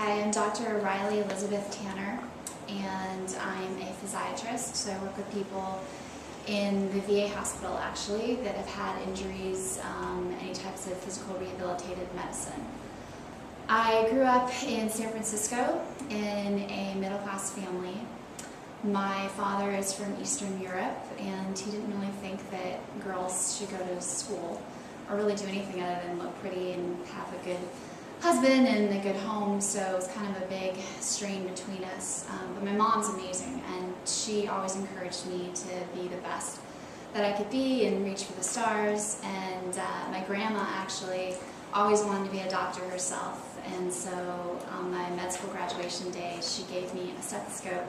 Hi, I'm Dr. Riley Elizabeth Tanner, and I'm a physiatrist, so I work with people in the VA hospital, actually, that have had injuries, any types of physical rehabilitative medicine. I grew up in San Francisco in a middle-class family. My father is from Eastern Europe, and he didn't really think that girls should go to school or really do anything other than look pretty and have a good husband and a good home, so it was kind of a big strain between us. But my mom's amazing, and she always encouraged me to be the best that I could be and reach for the stars. And my grandma actually always wanted to be a doctor herself, and so on my med school graduation day, she gave me a stethoscope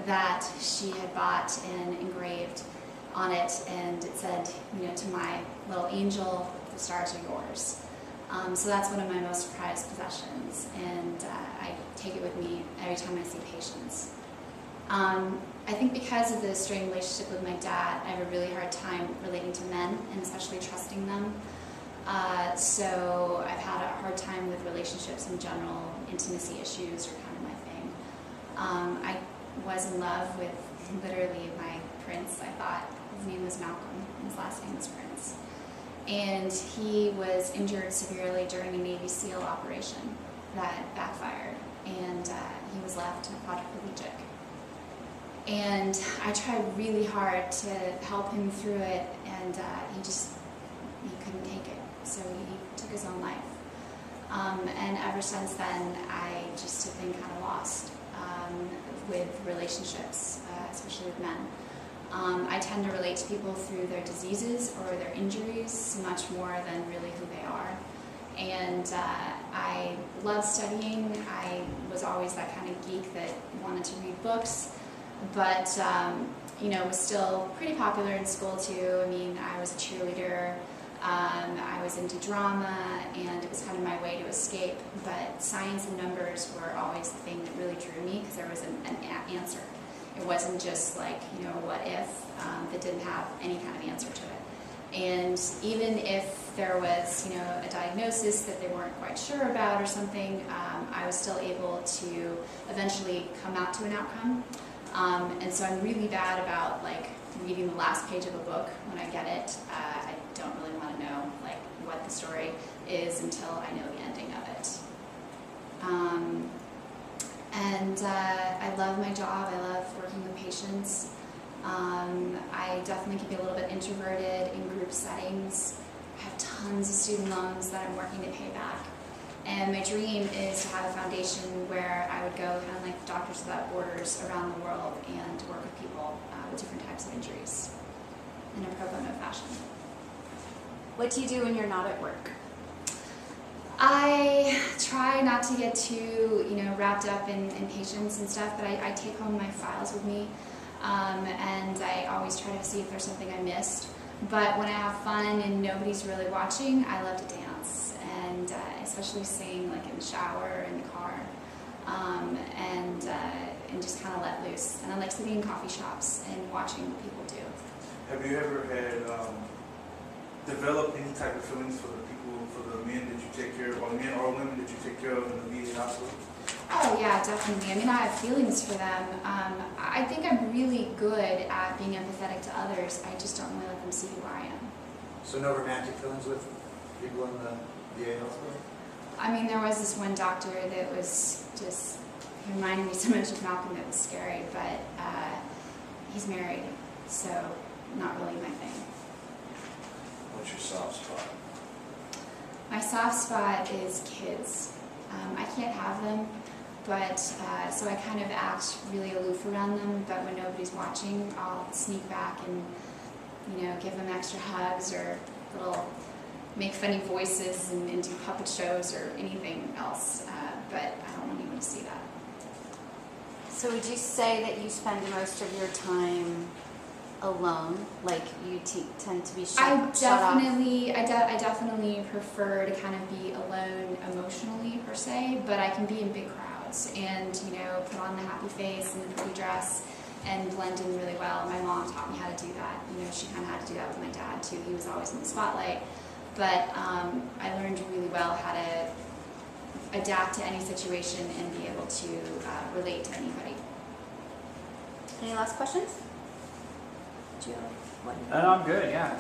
that she had bought and engraved on it, and it said, you know, to my little angel, the stars are yours. So that's one of my most prized possessions, and I take it with me every time I see patients. I think because of the strained relationship with my dad, I have a really hard time relating to men, and especially trusting them. So I've had a hard time with relationships in general. Intimacy issues are kind of my thing. I was in love with literally my prince. I thought his name was Malcolm, and his last name was Prince. And he was injured severely during a Navy SEAL operation that backfired, and he was left quadriplegic. And I tried really hard to help him through it, and he couldn't take it, so he took his own life. And ever since then, I just have been kind of lost with relationships, especially with men. I tend to relate to people through their diseases or their injuries much more than really who they are. And I love studying. I was always that kind of geek that wanted to read books, but you know, was still pretty popular in school too. I mean, I was a cheerleader. I was into drama, and it was kind of my way to escape. But science and numbers were always the thing that really drew me, because there was an answer. It wasn't just like, you know, what if, that didn't have any kind of answer to it. And even if there was, you know, a diagnosis that they weren't quite sure about or something, I was still able to eventually come out to an outcome. And so I'm really bad about like reading the last page of a book when I get it. I don't really want to know like what the story is until I know the ending of it. I love my job. I love working with patients. I definitely can be a little bit introverted in group settings. I have tons of student loans that I'm working to pay back. And my dream is to have a foundation where I would go kind of like Doctors Without Borders around the world and work with people with different types of injuries in a pro bono fashion. What do you do when you're not at work? I try not to get too, you know, wrapped up in patients and stuff, but I take home my files with me, and I always try to see if there's something I missed. But when I have fun and nobody's really watching, I love to dance, and especially sing like in the shower, in the car, and just kind of let loose. And I like sitting in coffee shops and watching what people do. Have you ever had developed any type of feelings for the people, for the men that you take care of, or men or women that you take care of in the VA hospital? Oh yeah, definitely. I mean, I have feelings for them. I think I'm really good at being empathetic to others. I just don't really let them see who I am. So no romantic feelings with people in the VA hospital? I mean, there was this one doctor that was just, he reminded me so much of Malcolm. It was scary, but he's married, so not really my thing. What's your soft spot? My soft spot is kids. I can't have them, but so I kind of act really aloof around them, but when nobody's watching, I'll sneak back and, you know, give them extra hugs or little make funny voices and do puppet shows or anything else, but I don't want anyone to see that. So would you say that you spend most of your time alone, like you tend to be shut off? I definitely prefer to kind of be alone emotionally per se, but I can be in big crowds and, you know, put on the happy face and the pretty dress and blend in really well. My mom taught me how to do that. You know, she kind of had to do that with my dad too. He was always in the spotlight, but I learned really well how to adapt to any situation and be able to relate to anybody. Any last questions? Do you have one? No, I'm good, yeah.